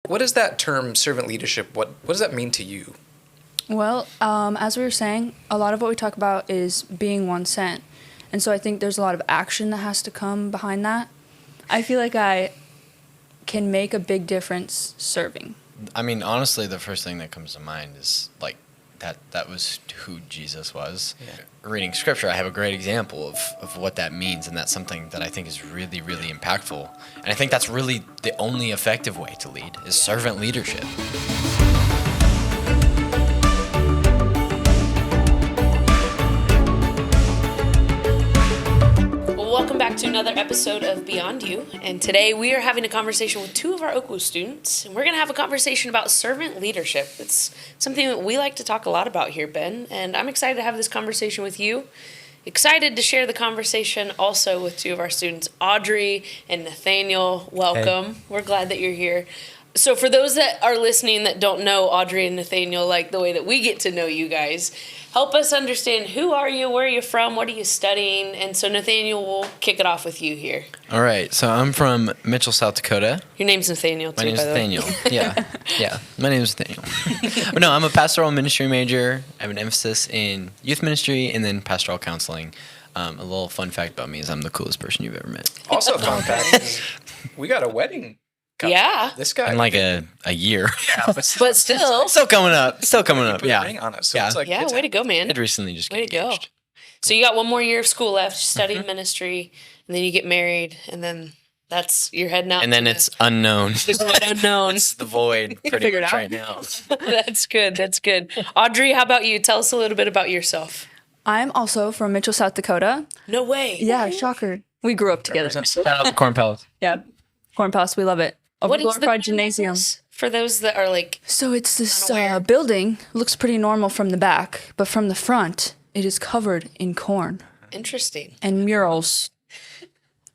What is that term, servant leadership? What does that mean to you? Well, as we were saying, a lot of what we talk about is being one sent. And so I think there's a lot of action that has to come behind that. I feel like I can make a big difference serving. I mean, honestly, the first thing that comes to mind is like that was who Jesus was. Yeah. Reading scripture, I have a great example of what that means, and that's something that I think is really, really impactful. And I think that's really the only effective way to lead is servant leadership. Welcome back to another episode of BeyondU, and today we are having a conversation with two of our OKWU students, and we're going to have a conversation about servant leadership. It's something that we like to talk a lot about here, Ben, and I'm excited to have this conversation with you. Excited to share the conversation also with two of our students, Audrey and Nathanel. Welcome. Hey. We're glad that you're here. So for those that are listening that don't know Audrey and Nathanel like the way that we get to know you guys, help us understand who are you, where are you from, what are you studying? And so Nathanel, will kick it off with you here. All right. So I'm from Mitchell, South Dakota. Your name's Nathanel, too, My name's by the way. Nathaniel. Yeah. My name's Nathaniel. But no, I'm a pastoral ministry major. I have an emphasis in youth ministry and then pastoral counseling. A little fun fact about me is I'm the coolest person you've ever met. Also, a fun fact is we got a wedding. Yeah. This guy. In like a year. Yeah, but still. Still coming up. Yeah. Ring on it, so Yeah. it's like, Yeah, way to go, man. It recently just got Way to go. engaged. So you got one more year of school left, studying ministry, and then you get married, and then that's you're heading out. And then it's unknown. There's an unknown. It's the void pretty figure it much out. right now. That's good. That's good. Audrey, how about you? Tell us a little bit about yourself. I'm also from Mitchell, South Dakota. No way. Yeah, shocker. We grew up together. Shout out to Corn Palace. Yeah, Corn Palace, we love it. What is the Glorified gymnasium. for those that are like? So it's this Unaware. building, looks pretty normal from the back, but from the front, it is covered in corn Interesting. and murals.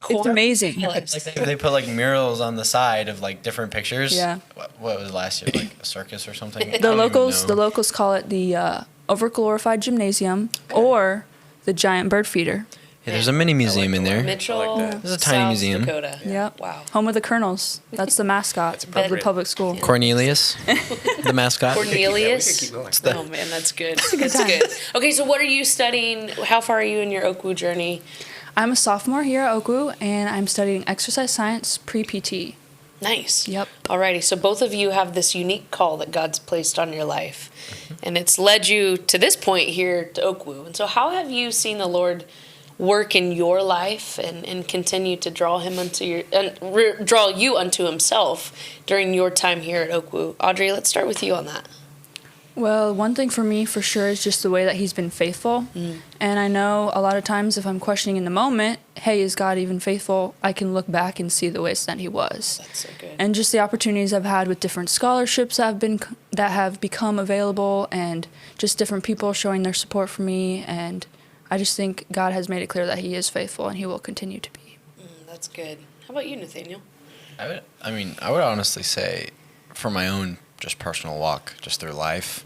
It's amazing. Like they put like murals on the side of like different pictures. Yeah. What was last year? Like a circus or something? I The don't even know. locals call it the overglorified gymnasium or the giant bird feeder. Yeah, there's a mini museum in there. Mitchell, I like that. There's a tiny South museum. Dakota. Yep. Wow. Home of the Colonels. That's the mascot of the appropriate. public school. Cornelius, the mascot. Cornelius. Yeah, we could keep going. Oh man, that's good. That's good. Okay, so what are you studying? How far are you in your OKWU journey? I'm a sophomore here at OKWU, and I'm studying exercise science pre-PT. Nice. Yep. Alrighty, so both of you have this unique call that God's placed on your life, and it's led you to this point here to OKWU. And so, how have you seen the Lord work in your life and continue to draw him unto your draw you unto Himself during your time here at OKWU? Audrey, let's start with you on that. Well, one thing for me for sure is just the way that he's been faithful. And I know a lot of times if I'm questioning in the moment, hey, is God even faithful? I can look back and see the ways that he was. That's so good. And just the opportunities I've had with different scholarships that have become available, and just different people showing their support for me. And I just think God has made it clear that he is faithful and he will continue to be. That's good. How about you, Nathanel? I would honestly say, for my own just personal walk, just through life,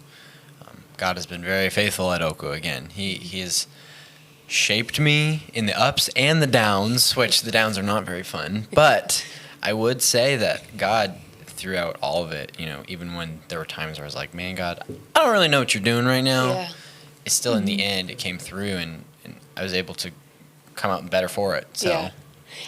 God has been very faithful at OKWU. Again, He has shaped me in the ups and the downs, which the downs are not very fun. But I would say that God, throughout all of it, even when there were times where I was like, man, God, I don't really know what you're doing right now. Yeah. It's still in the end, it came through, and I was able to come out better for it. So. Yeah.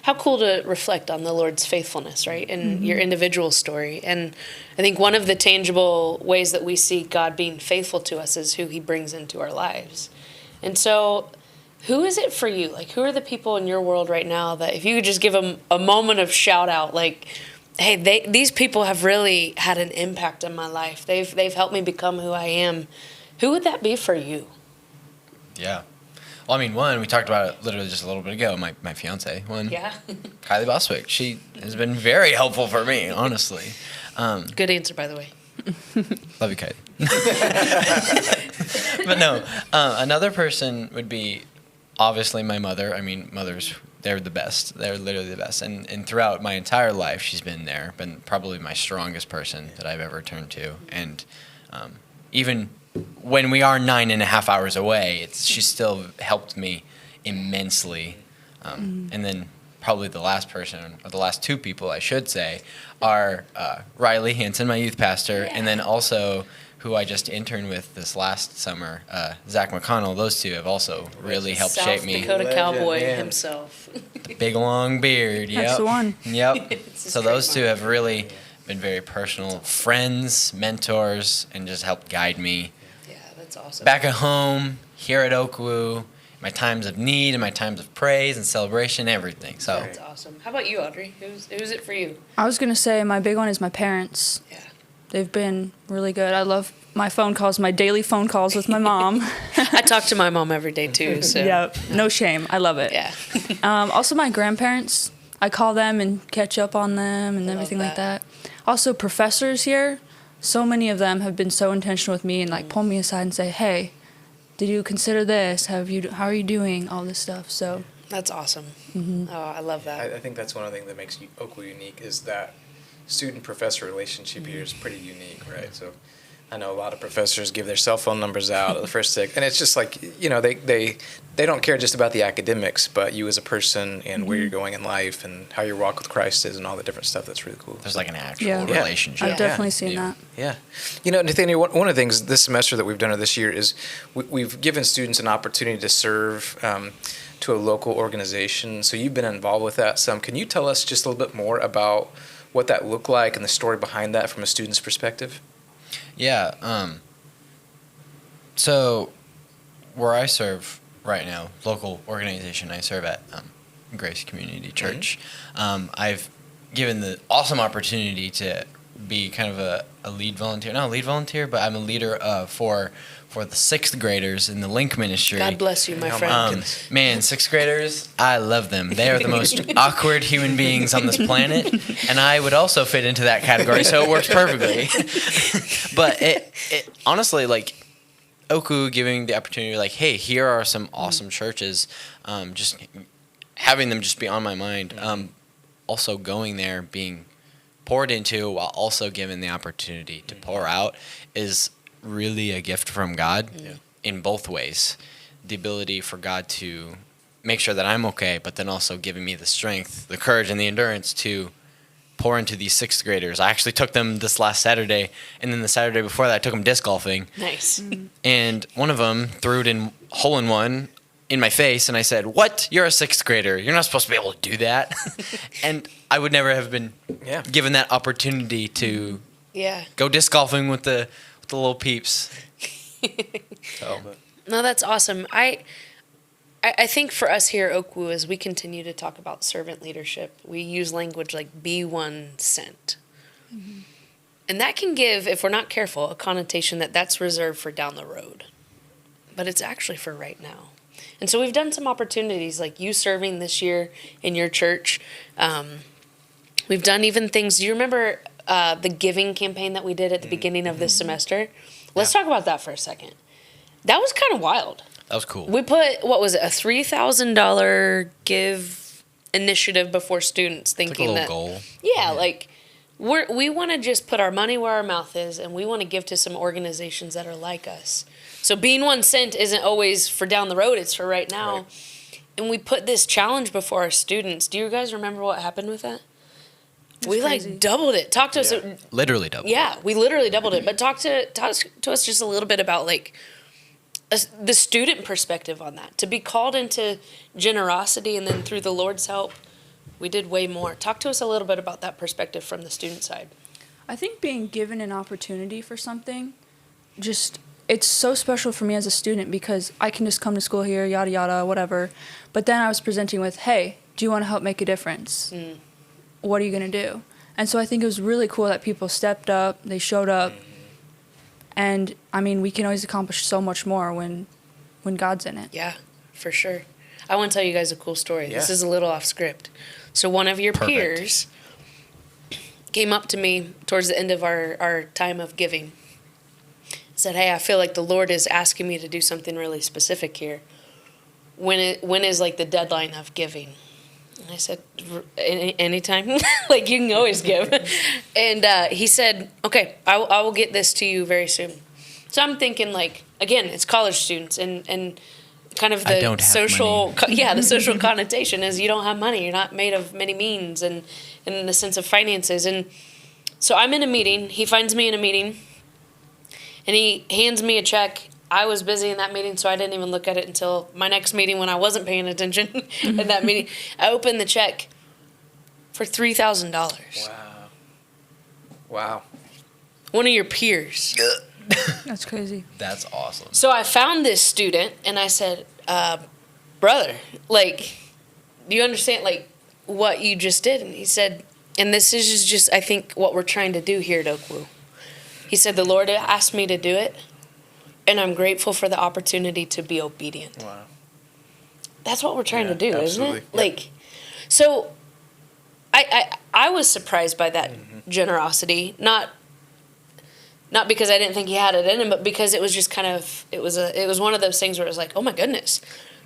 How cool to reflect on the Lord's faithfulness, right? And your individual story. And I think one of the tangible ways that we see God being faithful to us is who he brings into our lives. And so who is it for you? Like, who are the people in your world right now that if you could just give them a moment of shout out, like, hey, these people have really had an impact on my life. They've helped me become who I am. Who would that be for you? Yeah. Well, one, we talked about it literally just a little bit ago, my fiance, one. Yeah. Kylie Boswick. She has been very helpful for me, honestly. Good answer, by the way. Love you, Kylie. But no, another person would be obviously my mother. Mothers, they're the best. They're literally the best. And throughout my entire life, she's been probably my strongest person that I've ever turned to. And even when we are 9.5 hours away, she's still helped me immensely. And then probably the last person, or the last two people I should say, are Riley Hansen, my youth pastor, and then also who I just interned with this last summer, Zach McConnell. Those two have also really helped shape me. South Dakota Legend, cowboy man. himself. Big long beard. Yep. That's the one. Yep. It's So his those two trademark. have really been very personal friends, mentors, and just helped guide me Yeah, that's awesome. back at home, here at OKWU, my times of need and my times of praise and celebration, everything. So That's awesome. How about you, Audrey? Who's it for you? I was gonna say my big one is my parents. Yeah. They've been really good. I love my phone calls, my daily phone calls with my mom. I talk to my mom every day too. So Yep, no shame. I love it. yeah. Also, my grandparents. I call them and catch up on them and I love everything like that. that. Also, professors here. So many of them have been so intentional with me and like pull me aside and say, "Hey, did you consider this? How are you doing? All this stuff." So That's awesome. Mm-hmm. Oh, I love that. I think that's one of the things that makes OKWU unique is that student-professor relationship here is pretty unique, right? So I know a lot of professors give their cell phone numbers out at the first sec, and it's just like, they don't care just about the academics, but you as a person and where you're going in life and how your walk with Christ is and all the different stuff. That's really cool. there's like an actual Yeah. relationship. I've definitely seen Yeah. that. Yeah. Nathaniel, one of the things this semester that we've done or this year is we've given students an opportunity to serve to a local organization. So you've been involved with that some. Can you tell us just a little bit more about what that looked like and the story behind that from a student's perspective? Yeah. So where I serve right now, local organization I serve at, Grace Community Church, I've given the awesome opportunity to be kind of a lead volunteer. Not a lead volunteer, but I'm a leader for the sixth graders in the Link Ministry. God bless you, my Oh, friend. Man, sixth graders, I love them. They are the most awkward human beings on this planet, and I would also fit into that category, so it works perfectly. But it honestly, like, OKWU giving the opportunity, like, hey, here are some awesome churches, just having them just be on my mind. Also going there, being poured into, while also given the opportunity to pour out, is really a gift from God in both ways. The ability for God to make sure that I'm okay, but then also giving me the strength, the courage, and the endurance to pour into these sixth graders. I actually took them this last Saturday, and then the Saturday before that, I took them disc golfing. Nice. And one of them threw it in hole in one in my face, and I said, "What? You're a sixth grader. You're not supposed to be able to do that." And I would never have been given that opportunity to Yeah. go disc golfing with the little peeps. So No, that's awesome. I think for us here at OKWU, as we continue to talk about servant leadership, we use language like be one sent. And that can give, if we're not careful, a connotation that that's reserved for down the road. But it's actually for right now. And so we've done some opportunities like you serving this year in your church. We've done even things, do you remember the giving campaign that we did at the beginning of this semester? Let's talk about that for a second. That was kind of wild. that was cool. We put, what was it, a $3,000 give initiative before students, It's like a thinking little that, goal. yeah, like we want to just put our money where our mouth is, and we want to give to some organizations that are like us. So being one cent isn't always for down the road; it's for right now. Right. And we put this challenge before our students. Do you guys remember what happened with that? We crazy. like doubled it. Talk to us. Literally double. Yeah, we literally doubled it. But talk to us just a little bit about like the student perspective on that. To be called into generosity, and then through the Lord's help, we did way more. Talk to us a little bit about that perspective from the student side. I think being given an opportunity for something, it's so special for me as a student because I can just come to school here, yada, yada, whatever. But then I was presenting with, hey, do you want to help make a difference? What are you going to do? And so I think it was really cool that people stepped up, they showed up. And, I mean, we can always accomplish so much more when God's in it. Yeah, for sure. I want to tell you guys a cool story. This Yeah. is a little off script. So one of your Perfect. peers came up to me towards the end of our time of giving. Said, hey, I feel like the Lord is asking me to do something really specific here. When is like the deadline of giving? And I said, anytime. Like, you can always give. And he said, okay, I will get this to you very soon. So I'm thinking, like, again, it's college students, and kind of I the don't have social, money. the social connotation is you don't have money. You're not made of many means and in the sense of finances. And so I'm in a meeting. He finds me in a meeting, and he hands me a check. I was busy in that meeting, so I didn't even look at it until my next meeting when I wasn't paying attention in that meeting. I opened the check for $3,000. Wow. Wow. One of your peers. That's crazy. That's awesome. So I found this student, and I said, brother, like, do you understand, like, what you just did? And he said, and this is just, I think, what we're trying to do here at OKWU. He said, the Lord asked me to do it, and I'm grateful for the opportunity to be obedient. Wow. That's what we're trying Yeah, to do, absolutely. isn't it? Yep. Like, so I was surprised by that generosity, not because I didn't think he had it in him, but because it was just kind of, it was one of those things where it was like, oh my goodness.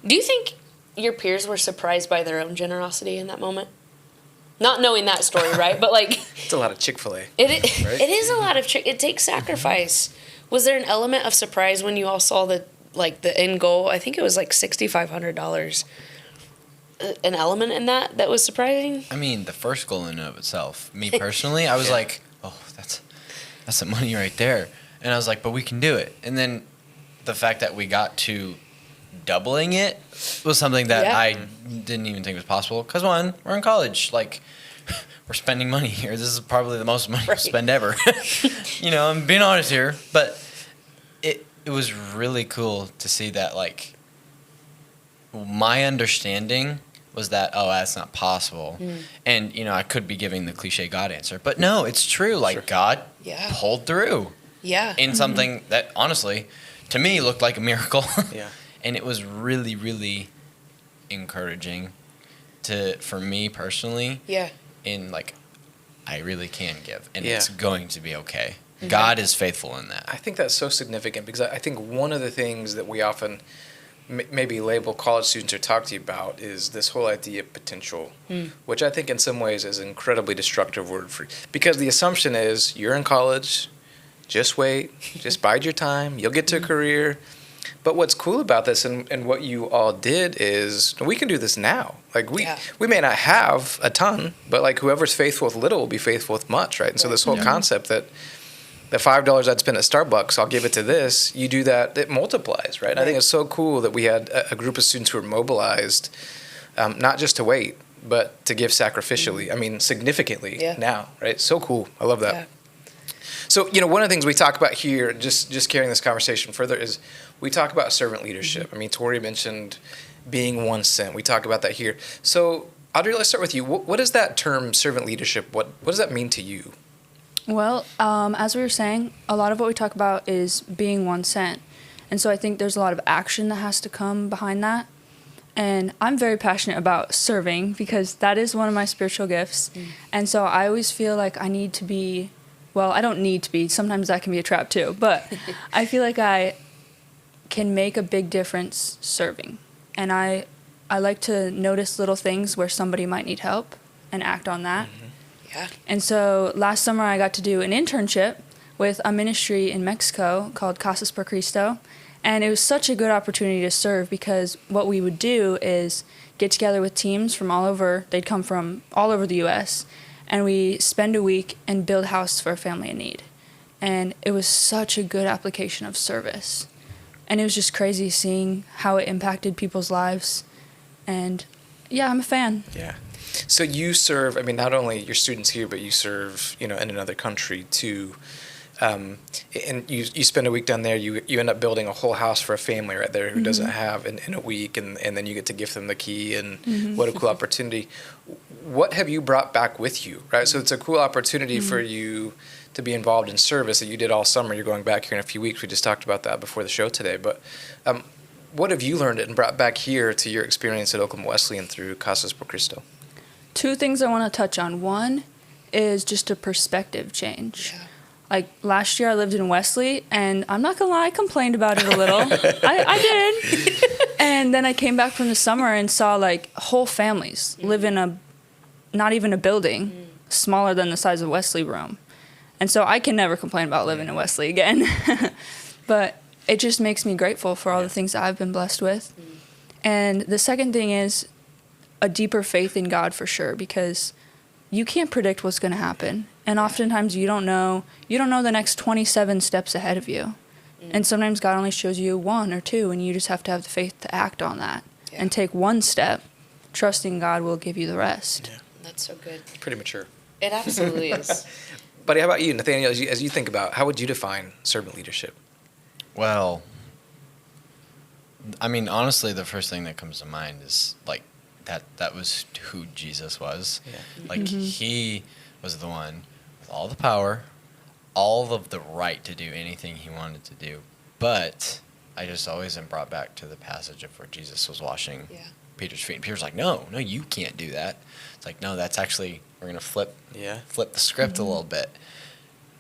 Do you think your peers were surprised by their own generosity in that moment? Not knowing that story, right? But like, It's a lot of Chick-fil-A. it Right? is a lot of it takes sacrifice. Was there an element of surprise when you all saw the end goal? I think it was like $6,500. An element in that was surprising. I mean, the first goal in and of itself, me personally, I was like, oh, that's the money right there. And I was like, but we can do it. And then the fact that we got to doubling it was something that Yeah. I didn't even think was possible. Because one, we're in college. Like, we're spending money here. This is probably the most money Right. we'll spend ever. I'm being honest here. But it was really cool to see that, like, my understanding was that, oh, that's not possible. And, I could be giving the cliche God answer. But no, it's true. Like, Sure. God Yeah. pulled through Yeah. in something that, honestly, to me looked like a miracle. Yeah. And it was really, really encouraging for me personally. Yeah. In, like, I really can give. And Yeah. it's going to be okay. God is faithful in that. I think that's so significant because I think one of the things that we often maybe label college students or talk to you about is this whole idea of potential, which I think in some ways is an incredibly destructive word because the assumption is you're in college, just wait, just bide your time, you'll get to a career. But what's cool about this and what you all did is we can do this now. Like we may not have a ton, but like whoever's faithful with little will be faithful with much, right? And so this whole concept that the $5 I'd spend at Starbucks, I'll give it to this. You do that, it multiplies, right? I think it's so cool that we had a group of students who were mobilized, not just to wait, but to give sacrificially. I mean, significantly now, right? So cool. I love that. Yeah. So, one of the things we talk about here, just carrying this conversation further, is we talk about servant leadership. I mean, Torrey mentioned being 1 cent. We talk about that here. So, Audrey, let's start with you. What is that term, servant leadership? What does that mean to you? Well, as we were saying, a lot of what we talk about is being 1 cent. And so I think there's a lot of action that has to come behind that. And I'm very passionate about serving because that is one of my spiritual gifts. And so I always feel like I need to be, well, I don't need to be. Sometimes that can be a trap too. But I feel like I can make a big difference serving. And I like to notice little things where somebody might need help and act on that. Yeah. And so last summer I got to do an internship with a ministry in Mexico called Casas por Cristo. And it was such a good opportunity to serve because what we would do is get together with teams from all over. They'd come from all over the U.S. And we spend a week and build a house for a family in need. And it was such a good application of service. And it was just crazy seeing how it impacted people's lives. And yeah, I'm a fan. Yeah. So you serve, I mean, not only your students here, but you serve, in another country too. And you spend a week down there, you end up building a whole house for a family right there who doesn't have in a week, and then you get to give them the key, and what a cool opportunity. What have you brought back with you, right? So it's a cool opportunity for you to be involved in service that you did all summer. You're going back here in a few weeks. We just talked about that before the show today. But what have you learned and brought back here to your experience at Oklahoma Wesleyan through Casas por Cristo? 2 things I want to touch on. One is just a perspective change. Yeah. Like last year I lived in Wesley, and I'm not gonna lie, I complained about it a little. I did. And then I came back from the summer and saw like whole families live in not even a building smaller than the size of Wesley room. And so I can never complain about living in Wesley again. But it just makes me grateful for all the things that I've been blessed with. And the second thing is a deeper faith in God for sure, because you can't predict what's going to happen. And oftentimes you don't know the next 27 steps ahead of you. And sometimes God only shows you one or two, and you just have to have the faith to act on that and take one step, trusting God will give you the rest. Yeah. That's so good. Pretty mature. It absolutely is. Buddy, how about you, Nathanel? As you think about, how would you define servant leadership? Well, I mean, honestly, the first thing that comes to mind is like that was who Jesus was. Yeah. Like he was the one with all the power, all of the right to do anything he wanted to do. But I just always am brought back to the passage of where Jesus was washing Peter's feet. And Peter's like, no, you can't do that. It's like, no, that's actually, we're going to flip the script a little bit.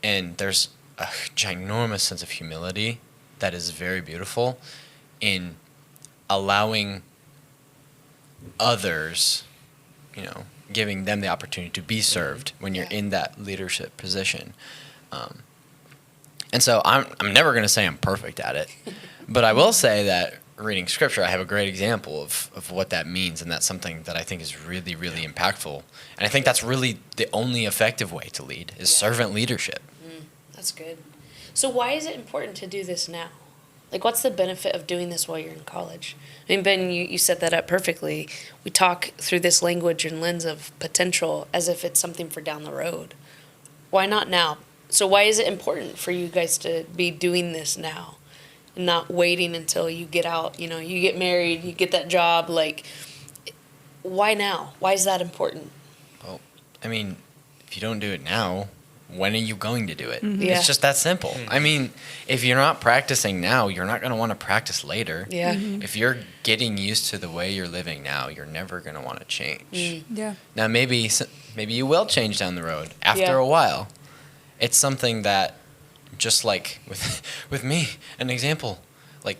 And there's a ginormous sense of humility that is very beautiful in allowing others, giving them the opportunity to be served when you're in that leadership position. And so I'm never going to say I'm perfect at it, but I will say that reading scripture, I have a great example of what that means, and that's something that I think is really, really impactful. And I think that's really the only effective way to lead is servant leadership. That's good. So why is it important to do this now? Like, what's the benefit of doing this while you're in college? I mean, Ben, you set that up perfectly. We talk through this language and lens of potential as if it's something for down the road. Why not now? So why is it important for you guys to be doing this now and not waiting until you get out, you get married, you get that job? Like, why now? Why is that important? Well, I mean, if you don't do it now, when are you going to do it? Yeah. It's just that simple. I mean, if you're not practicing now, you're not going to want to practice later. Yeah. If you're getting used to the way you're living now, you're never going to want to change. Yeah. Now, maybe you will change down the road after a while. It's something that, just like with me, an example, like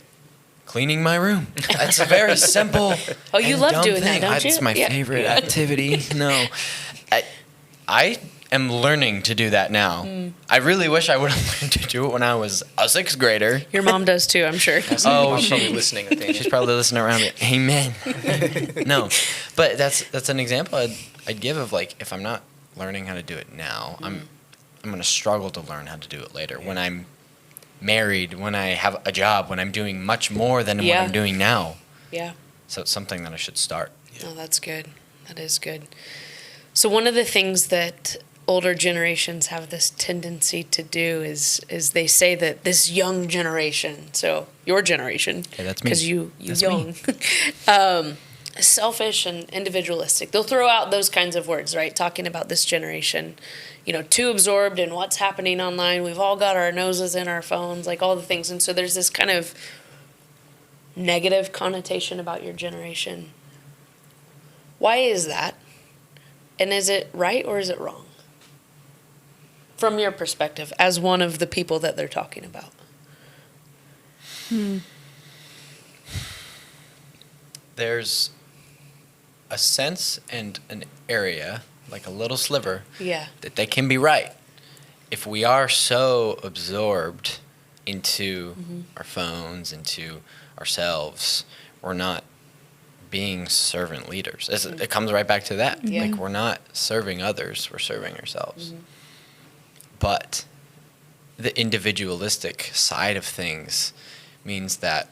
cleaning my room. It's a very simple. Oh, you and love dumb doing thing. that, don't you? It's my favorite activity. No, I am learning to do that now. I really wish I would have learned to do it when I was a sixth grader. Your mom does too, I'm sure. Oh, Mom's probably listening, Nathaniel. She's probably listening around me. Amen. No, but that's an example I'd give of, like, if I'm not learning how to do it now, I'm going to struggle to learn how to do it later. When I'm married, when I have a job, when I'm doing much more than what I'm doing now. Yeah. So it's something that I should start. Oh, that's good. That is good. So one of the things that older generations have this tendency to do is they say that this young generation, so your generation, Okay, that's me. because you That's young, selfish and individualistic. They'll throw out those kinds of words, right? Talking about this generation, too absorbed in what's happening online. We've all got our noses in our phones, like all the things. And so there's this kind of negative connotation about your generation. Why is that? And is it right or is it wrong? From your perspective, as one of the people that they're talking about. There's a sense and an area, like a little sliver, that they can be right. If we are so absorbed into our phones, into ourselves, we're not being servant leaders. It comes right back to that. Yeah. Like, we're not serving others, we're serving ourselves. But the individualistic side of things means that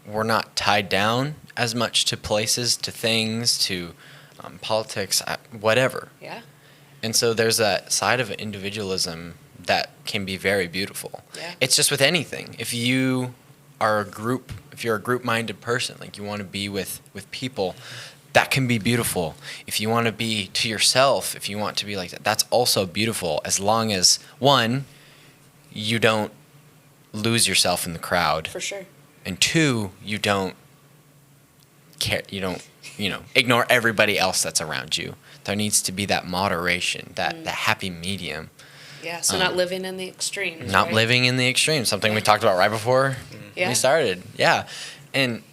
we're not tied down as much to places, to things, to politics, whatever. Yeah. And so there's that side of individualism that can be very beautiful. Yeah. It's just with anything. If you're a group-minded person, like you want to be with people, that can be beautiful. If you want to be to yourself, if you want to be like that, that's also beautiful, as long as, one, you don't lose yourself in the crowd. For sure. And two, you don't care, ignore everybody else that's around you. There needs to be that moderation, that happy medium. Yeah, so not living in the extremes. Not right? living in the extremes, something we talked about right before we started. Yeah. And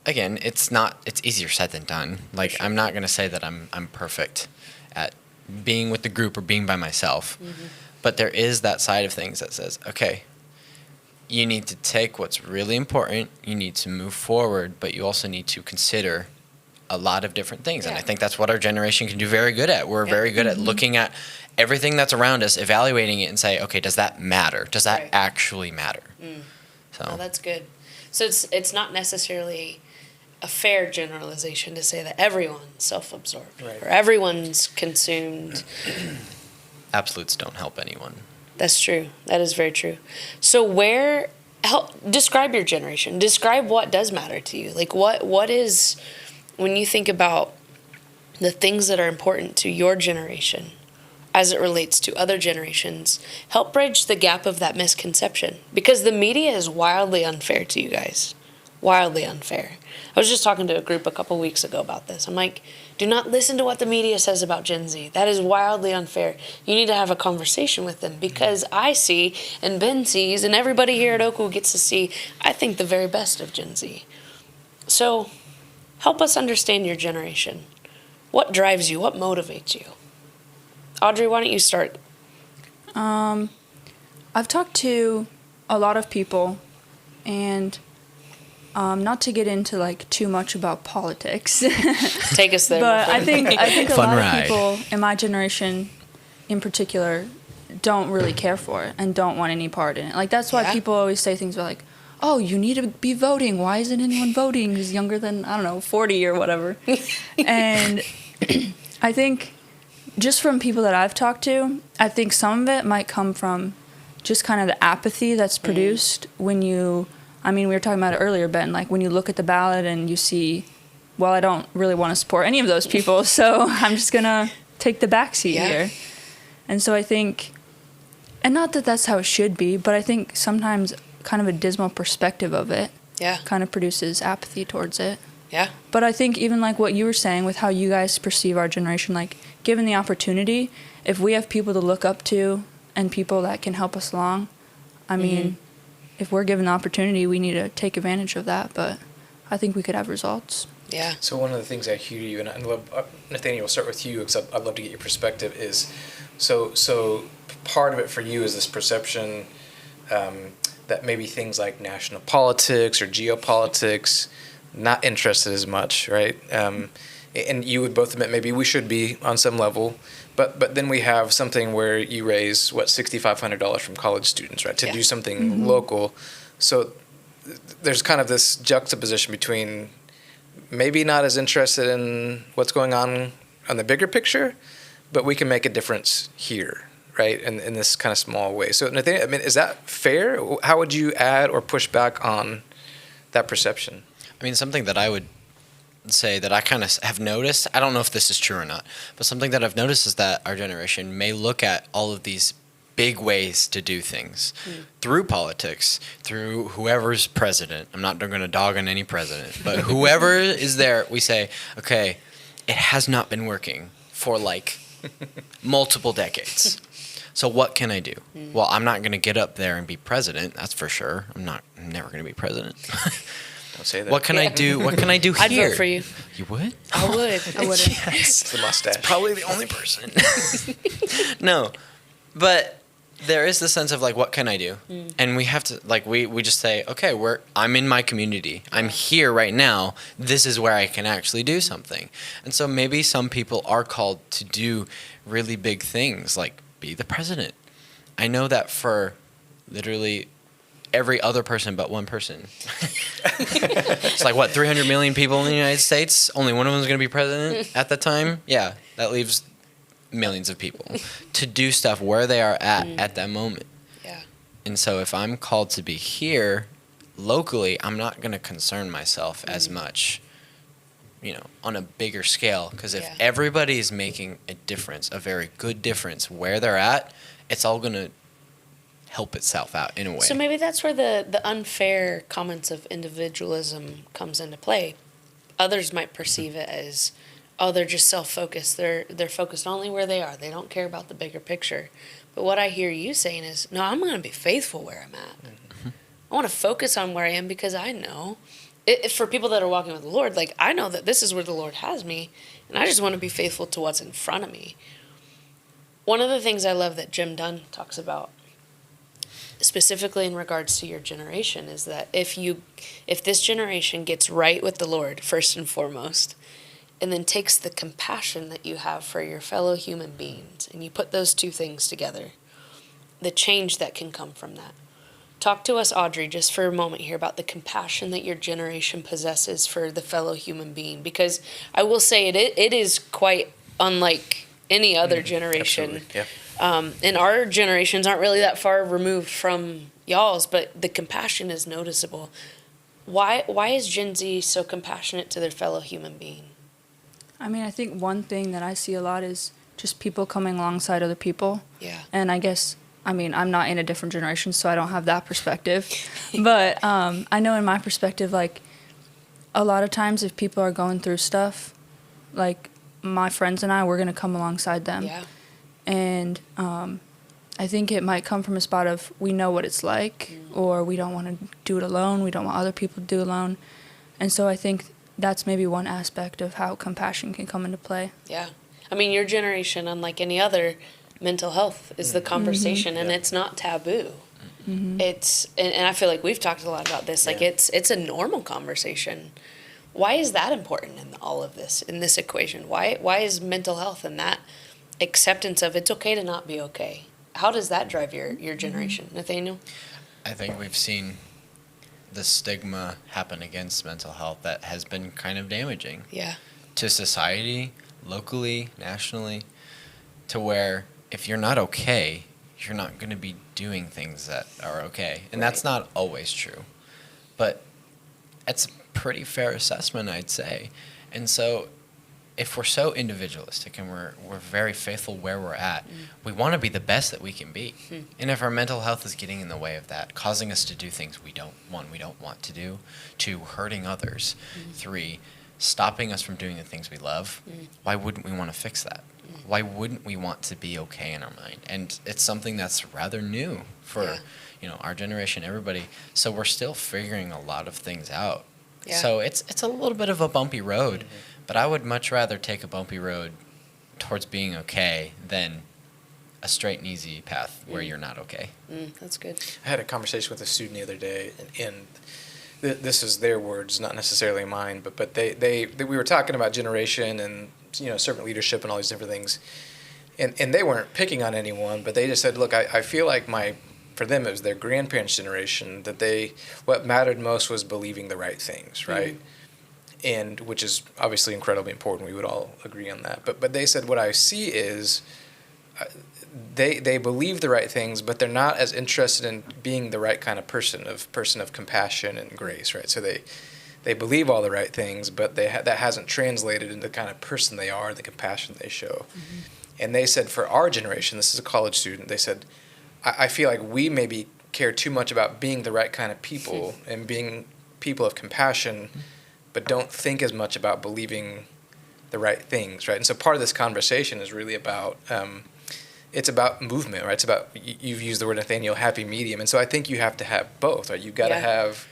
again, it's easier said than done. Like, I'm not going to say that I'm perfect at being with the group or being by myself. But there is that side of things that says, okay, you need to take what's really important, you need to move forward, but you also need to consider a lot of different things. And I think that's what our generation can do very good at. We're very good at looking at everything that's around us, evaluating it, and say, okay, does that matter? Does that actually matter? So Oh, that's good. So it's not necessarily a fair generalization to say that everyone's self-absorbed Right. or everyone's consumed. absolutes don't help anyone. That's true. That is very true. So describe your generation. Describe what does matter to you. Like what is, when you think about the things that are important to your generation as it relates to other generations, help bridge the gap of that misconception. Because the media is wildly unfair to you guys. Wildly unfair. I was just talking to a group a couple weeks ago about this. I'm like, do not listen to what the media says about Gen Z. That is wildly unfair. You need to have a conversation with them, because I see, and Ben sees, and everybody here at OKWU gets to see, I think, the very best of Gen Z. So help us understand your generation. What drives you? What motivates you? Audrey, why don't you start? I've talked to a lot of people, and not to get into like too much about politics, Take us there. but I think a Fun lot ride. of people in my generation, in particular, don't really care for it and don't want any part in it. Like that's why Yeah. people always say things like, "Oh, you need to be voting. Why isn't anyone voting who's younger than 40 or whatever?" And I think just from people that I've talked to, I think some of it might come from just kind of the apathy that's produced when you, we were talking about it earlier, Ben, like when you look at the ballot and you see, well, I don't really want to support any of those people, so I'm just going to take the backseat here. And so I think, and not that that's how it should be, but I think sometimes kind of a dismal perspective of it kind of produces apathy towards it. Yeah. But I think even like what you were saying with how you guys perceive our generation, like given the opportunity, if we have people to look up to and people that can help us along, if we're given the opportunity, we need to take advantage of that. But I think we could have results. Yeah. So one of the things I hear you, and I love, Nathanel, we'll start with you because I'd love to get your perspective, is so part of it for you is this perception that maybe things like national politics or geopolitics, not interested as much, right? And you would both admit maybe we should be on some level, but then we have something where you raise $6,500 from college students, right, to do something local. So there's kind of this juxtaposition between maybe not as interested in what's going on the bigger picture, but we can make a difference here, right, in this kind of small way. So Nathan, is that fair? How would you add or push back on that perception? Something that I would say that I kind of have noticed, I don't know if this is true or not, but something that I've noticed is that our generation may look at all of these big ways to do things through politics, through whoever's president. I'm not going to dog on any president, but whoever is there, we say, okay, it has not been working for like multiple decades. So what can I do? Well, I'm not going to get up there and be president. That's for sure. I'm never going to be president. Don't say that. What can I do? What can I do here? I'd vote for you. You would? I would. I would. Yes. It's the mustache. Probably the only person. No, but there is the sense of like, what can I do? And we have to like we just say, okay, I'm in my community. I'm here right now. This is where I can actually do something. And so maybe some people are called to do really big things, like be the president. I know that for literally every other person but one person. It's like, 300 million people in the United States? Only one of them is going to be president at the time? Yeah, that leaves millions of people to do stuff where they are at that moment. Yeah. And so if I'm called to be here locally, I'm not going to concern myself as much, on a bigger scale. Because if everybody is making a difference, a very good difference where they're at, it's all going to help itself out in a way. So maybe that's where the unfair comments of individualism comes into play. Others might perceive it as, oh, they're just self-focused. They're focused only where they are. They don't care about the bigger picture. But what I hear you saying is, no, I'm going to be faithful where I'm at. I want to focus on where I am because I know, for people that are walking with the Lord, like I know that this is where the Lord has me, and I just want to be faithful to what's in front of me. One of the things I love that Jim Dunn talks about specifically in regards to your generation, is that if this generation gets right with the Lord first and foremost, and then takes the compassion that you have for your fellow human beings, and you put those two things together, the change that can come from that. Talk to us, Audrey, just for a moment here about the compassion that your generation possesses for the fellow human being, because I will say it is quite unlike any other generation. Absolutely. Yeah. And our generations aren't really that far removed from y'all's, but the compassion is noticeable. Why is Gen Z so compassionate to their fellow human being? I mean, I think one thing that I see a lot is just people coming alongside other people. Yeah. And I guess, I mean, I'm not in a different generation, so I don't have that perspective. But I know in my perspective, like, a lot of times if people are going through stuff, like, my friends and I, we're going to come alongside them. Yeah. And I think it might come from a spot of we know what it's like, or we don't want to do it alone. We don't want other people to do it alone. And so I think that's maybe one aspect of how compassion can come into play. Yeah. I mean, your generation, unlike any other, mental health is the conversation, and it's not taboo. It's, and I feel like we've talked a lot about this, like it's a normal conversation. Why is that important in all of this, in this equation? Why is mental health and that acceptance of it's okay to not be okay? How does that drive your generation, Nathanel? I think we've seen the stigma happen against mental health that has been kind of damaging Yeah. to society, locally, nationally, to where if you're not okay, you're not going to be doing things that are okay. And that's not always true. But it's a pretty fair assessment, I'd say. And so if we're so individualistic and we're very faithful where we're at, we want to be the best that we can be. And if our mental health is getting in the way of that, causing us to do things we don't want to do, 2, hurting others, 3, stopping us from doing the things we love, why wouldn't we want to fix that? Why wouldn't we want to be okay in our mind? And it's something that's rather new for our generation, everybody. So we're still figuring a lot of things out. Yeah. So it's a little bit of a bumpy road, but I would much rather take a bumpy road towards being okay than a straight and easy path where you're not okay. That's good. I had a conversation with a student the other day, and this is their words, not necessarily mine, but they we were talking about generation and servant leadership and all these different things, and they weren't picking on anyone, but they just said, look, I feel like for them it was their grandparents' generation that what mattered most was believing the right things, right? And which is obviously incredibly important. We would all agree on that. But they said what I see is they believe the right things, but they're not as interested in being the right kind of person of compassion and grace, right? So they believe all the right things, but that hasn't translated into the kind of person they are, the compassion they show. And they said for our generation, this is a college student, they said, I feel like we maybe care too much about being the right kind of people and being people of compassion, but don't think as much about believing the right things, right? And so part of this conversation is really about, it's about movement, right? It's about, you've used the word, Nathanel, happy medium. And so I think you have to have both, right? You've got to have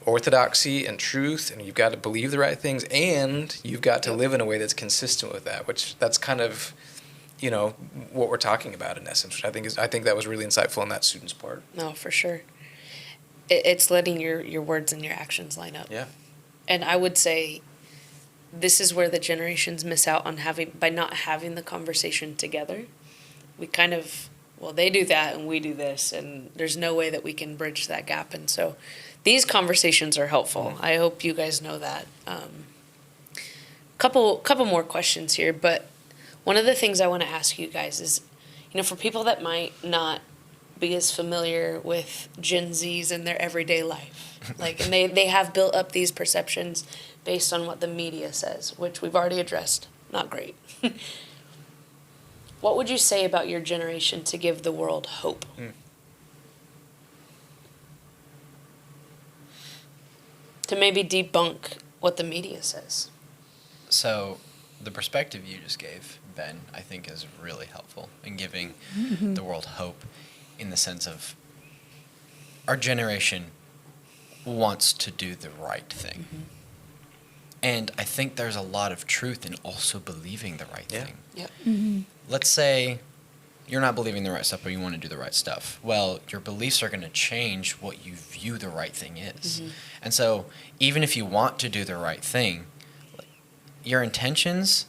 orthodoxy and truth, and you've got to believe the right things, and you've got to live in a way that's consistent with that, that's kind of, what we're talking about in essence, which I think that was really insightful on that student's part. No, for sure. It's letting your words and your actions line up. Yeah. And I would say this is where the generations miss out on by not having the conversation together. We kind of, they do that and we do this, and there's no way that we can bridge that gap. And so these conversations are helpful. I hope you guys know that. Couple more questions here, but one of the things I want to ask you guys is, for people that might not be as familiar with Gen Zs in their everyday life, and they have built up these perceptions based on what the media says, which we've already addressed. Not great. What would you say about your generation to give the world hope? To maybe debunk what the media says. So the perspective you just gave, Ben, I think is really helpful in giving the world hope, in the sense of our generation wants to do the right thing. And I think there's a lot of truth in also believing the right thing. Yep. Let's say, you're not believing the right stuff, but you want to do the right stuff. Well, your beliefs are going to change what you view the right thing is. And so even if you want to do the right thing, your intentions,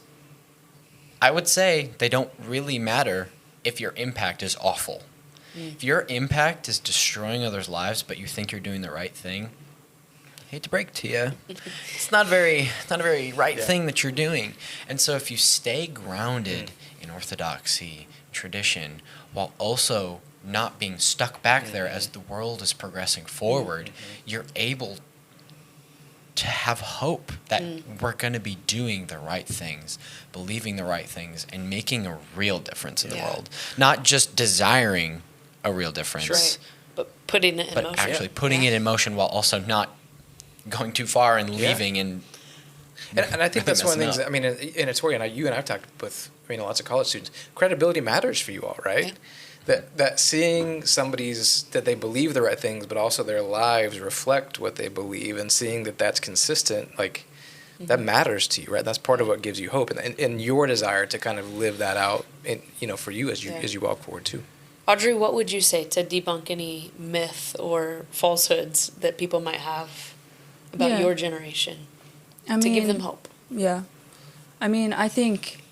I would say they don't really matter if your impact is awful. If your impact is destroying others' lives, but you think you're doing the right thing, I hate to break it to you, it's not a very right thing that you're doing. And so if you stay grounded in orthodoxy, tradition, while also not being stuck back there as the world is progressing forward, you're able to have hope that we're going to be doing the right things, believing the right things, and making a real difference in the world. Not just desiring a real difference, Right. But putting it in but motion. actually putting it in motion while also not going too far and leaving and I think that's one of the things messing that, I mean, in a Torrey, and you and I've talked with, lots of college students, credibility matters for you all, right? Yeah. That seeing that they believe the right things, but also their lives reflect what they believe, and seeing that that's consistent, like, that matters to you, right? That's part of what gives you hope, and your desire to kind of live that out, for you as you walk forward too. Audrey, what would you say to debunk any myth or falsehoods that people might have about your generation I to mean, give them hope? Yeah. I mean, I think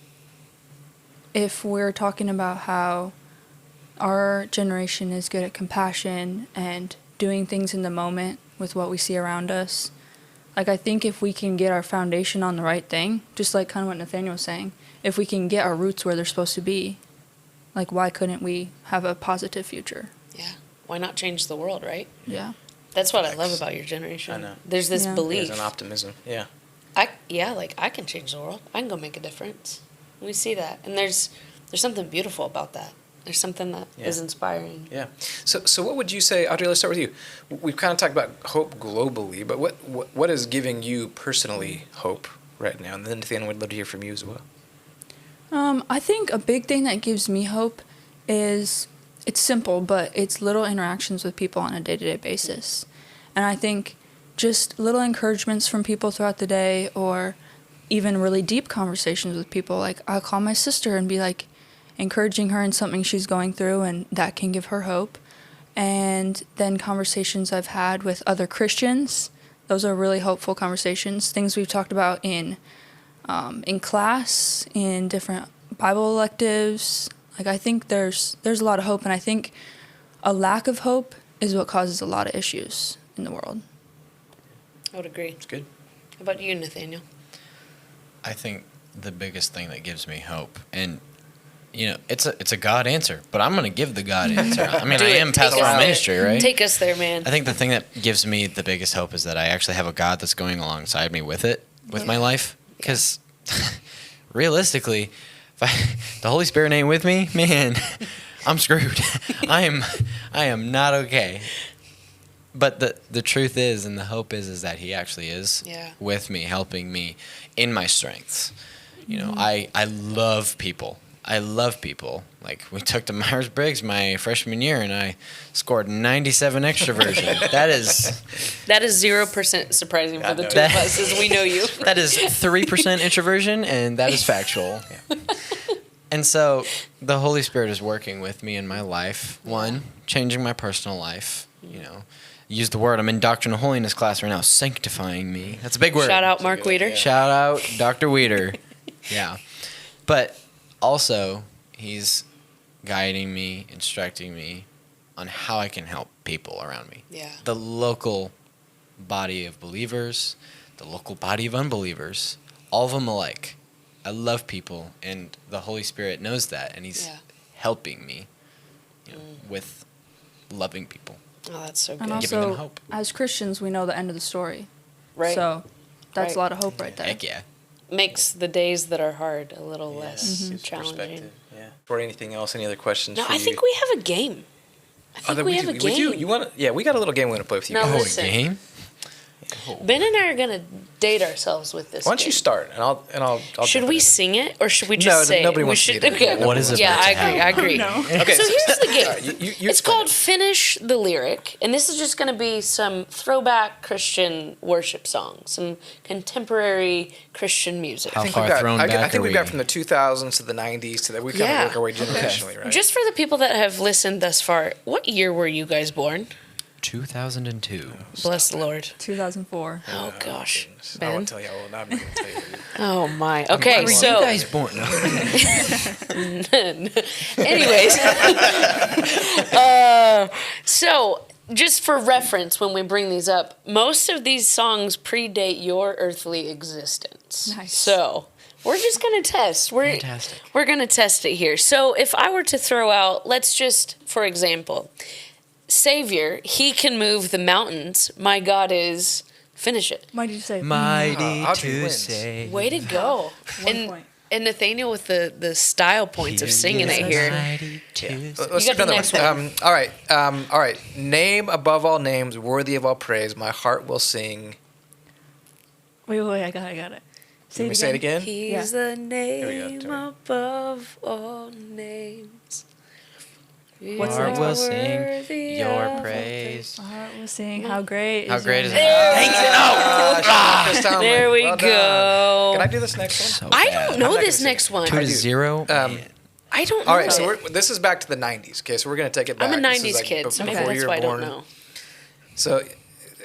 if we're talking about how our generation is good at compassion and doing things in the moment with what we see around us, like, I think if we can get our foundation on the right thing, just like kind of what Nathanel was saying, if we can get our roots where they're supposed to be, like, why couldn't we have a positive future? Yeah. Why not change the world, right? Yeah. That's what I love about your generation. I know. There's this Yeah. belief. There's an optimism, yeah. I can change the world. I can go make a difference. We see that. And there's something beautiful about that. There's something that is inspiring. Yeah. So what would you say, Audrey, let's start with you. We've kind of talked about hope globally, but what is giving you personally hope right now? And then Nathan, would love to hear from you as well. I think a big thing that gives me hope is, it's simple, but it's little interactions with people on a day-to-day basis. And I think just little encouragements from people throughout the day, or even really deep conversations with people. Like, I'll call my sister and be like encouraging her in something she's going through, and that can give her hope. And then conversations I've had with other Christians, those are really hopeful conversations. Things we've talked about in class, in different Bible electives. Like, I think there's a lot of hope, and I think a lack of hope is what causes a lot of issues in the world. I would agree. It's good. How about you, Nathaniel? I think the biggest thing that gives me hope, and it's a God answer, but I'm going to give the God answer. I mean, Do I it. am Take pastoral us there. ministry, right? Take us there, man. I think the thing that gives me the biggest hope is that I actually have a God that's going alongside me with my life. Because realistically, if the Holy Spirit ain't with me, man, I'm screwed. I am not okay. But the truth is, and the hope is that He actually is with me, helping me in my strengths. I love people. I love people. Like, we took to Myers-Briggs my freshman year, and I scored 97 extroversion. That is 0% surprising for the two of us, as we know you. That is 3% introversion, and that is factual. And so the Holy Spirit is working with me in my life. One, changing my personal life. Use the word. I'm in Doctrine of Holiness class right now. Sanctifying me. That's a big word. Shout out Mark Weeder. Shout out Dr. Weeder. Yeah. But also, He's guiding me, instructing me on how I can help people around me. Yeah. The local body of believers, the local body of unbelievers, all of them alike. I love people, and the Holy Spirit knows that, and He's helping me with loving people. Oh, that's so good. And Giving them also, hope. as Christians, we know the end of the story. Right. So that's Right. a lot of hope right there. Heck yeah. Makes the days that are hard a little less Gives challenging. perspective, yeah. Or anything else? Any other questions? No, for I you? think we have a game. I think we have a game. You want? Yeah, we got a little game we're gonna play with you. No, guys. Oh, listen. a game? Ben and I are gonna date ourselves with this. Why don't you game. start, and I'll Should jump we in. sing it, or should we No, just say nobody we wants to should? do it. Okay. Nobody What is it Yeah, about I to agree. I agree. No. Okay, So here's the game. all right, you It's explain called it. Finish the Lyric, and this is just going to be some throwback Christian worship songs, some contemporary Christian music. How I think far we've got, thrown I back think are we've got we? from the 2000s to the 90s to that. We kind Yeah. of work our way generationally, right? Just for the people that have listened thus far, what year were you guys born? 2002. Bless the Lord. 2004. Oh gosh, goodness. I Ben. won't tell you. I'm not going to tell you. Oh my. Okay, When were so you guys born? No. anyways, so just for reference, when we bring these up, most of these songs predate your earthly existence. Nice. So we're just gonna test. Fantastic. We're gonna test it here. So if I were to throw out, let's just, for example, Savior, He can move the mountains. My God is. Finish it. Why did you say? Mighty Audrey to wins. say. Way to go. One point. And Nathaniel with the style points of singing it here. Mighty to say. Let's You got do the another next one. All right. Name above all names, worthy of all praise. My heart will sing. Wait, I got it. Can we say it again? He's Yeah. the we name go, Torrey. above all names. What's Heart the will next one? sing Worthy your of praise. My heart was saying how great. How great is your it? name." Chris Tomlin. There we Well done. go. Can I do this next one? So I bad. don't I'm know not gonna this sing next it. one. 2 to do. 0. I don't know. All right, so it. this is back to the 90s. Okay, so we're going to take it back. I'm a This is 90s like kid, so maybe before that's you were why I don't born. know.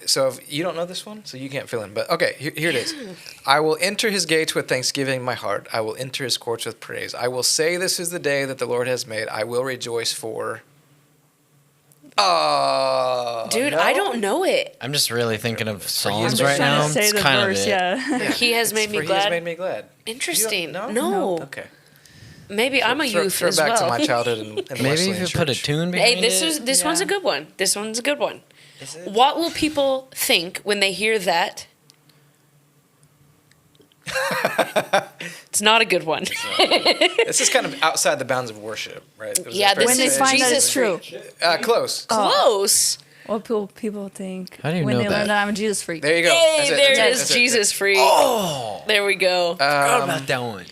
So if you don't know this one, so you can't fill in. But okay, here it is. I will enter his gates with thanksgiving in my heart. I will enter his courts with praise. I will say this is the day that the Lord has made. I will rejoice for. Dude, no? I don't know it. I'm just really thinking of I'm songs just right trying now. to say It's the kind verse. of it. Yeah. He has made me For He has glad. made me glad. Interesting. You don't No. know? Okay. Maybe I'm a youth throw as back well. to my childhood in the Maybe Wesleyan if you put a church. tune behind Hey, this it. one's a Yeah. good one. This one's a good one. Is it? What will people think when they hear that? It's not a good one. This is kind of outside the bounds of worship, right? Was Yeah, that fair this to When they is say? find that Jesus it's true. freak. Close. Close. What people think How do you when know they that? learn that I'm a Jesus freak. There you go. Hey, That's there it that's is. that's Jesus freak. Oh, There we go. forgot about that one.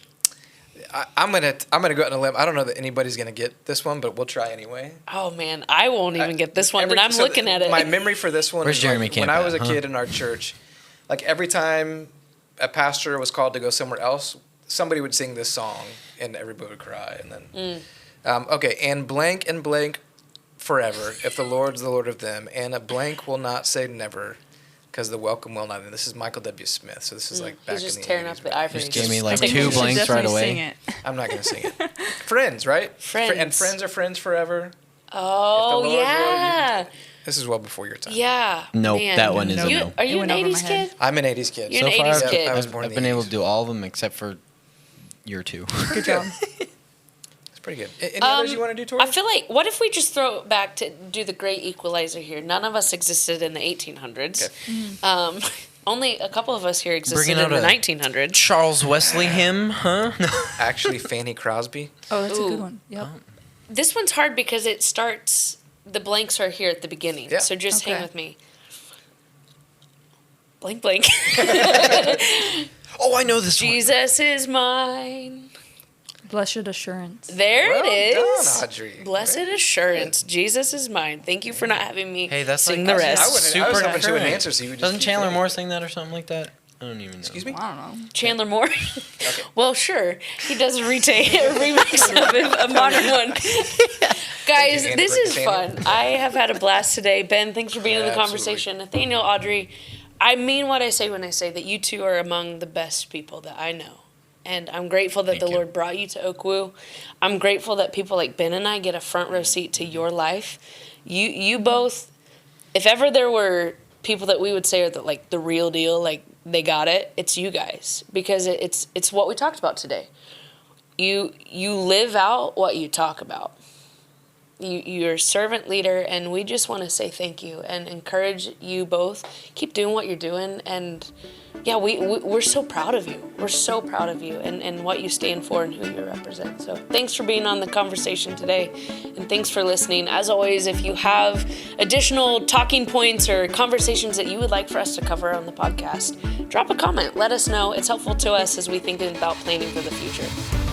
I'm gonna go out on a limb. I don't know that anybody's gonna get this one, but we'll try anyway. Oh man, I won't even get this one. Every- And I'm so looking at it. My memory for this one Where's is Jeremy like, when Camp I at, was a huh? kid in our church, like every time a pastor was called to go somewhere else, somebody would sing this song and everybody would cry. And then, okay, and blank forever, if the Lord's the Lord of them, and a blank will not say never, because the welcome will not end. This is Michael W. Smith, so this is like back He's just in the tearing 80s, up the but ivory. Just gave me like Take two You should blanks right definitely away. sing it. I'm not going to sing it. Friends, right? Friends. And friends are friends forever. Oh If the Lord will, yeah, This is well before your time. yeah. Nope, man. that one is a You, no. Are you It an went over my '80s head. kid? I'm an 80s kid. You're an So far, 80s kid. I was born in I've the been able 80s. to do all of them except for year 2. Good job. It's pretty good. Any others you want to do, Tori? I feel like, what if we just throw it back to do the great equalizer here? None of us existed in the 1800s. Okay. Only a couple of us here existed Bringing in out the a 1900s. Charles Wesley hymn, huh? Actually, Fanny Crosby. Oh, that's a Ooh. good one. Yep. This one's hard because it starts, the blanks are here at the beginning. Yeah. So just hang Okay. with me. Blank, blank. Oh, I know this one. Jesus is mine. Blessed assurance. There Well it is. done, Audrey. Blessed assurance. Jesus is mine. Thank you for not having me Hey, that's sing like the I rest. was super hoping she would current. answer, so you would just Doesn't keep Chandler going. Moore sing that or something like that? I don't even know. Excuse me? I don't know. Chandler Moore. Well, sure. He does a remix of it, a modern one. Guys, Anderberg, this is Nathaniel. fun. I have had a blast today. Ben, thanks for being in the Yeah, absolutely. conversation. Nathaniel, Audrey, I mean what I say when I say that you two are among the best people that I know. And I'm grateful that Thank the you. Lord brought you to OKWU. I'm grateful that people like Ben and I get a front row seat to your life. You both, if ever there were people that we would say are the real deal, like they got it, it's you guys. Because it's what we talked about today. You live out what you talk about. You're a servant leader, and we just want to say thank you and encourage you both. Keep doing what you're doing, and yeah, we're so proud of you. We're so proud of you and what you stand for and who you represent. So thanks for being on the conversation today, and thanks for listening. As always, if you have additional talking points or conversations that you would like for us to cover on the podcast, drop a comment. Let us know. It's helpful to us as we think about planning for the future.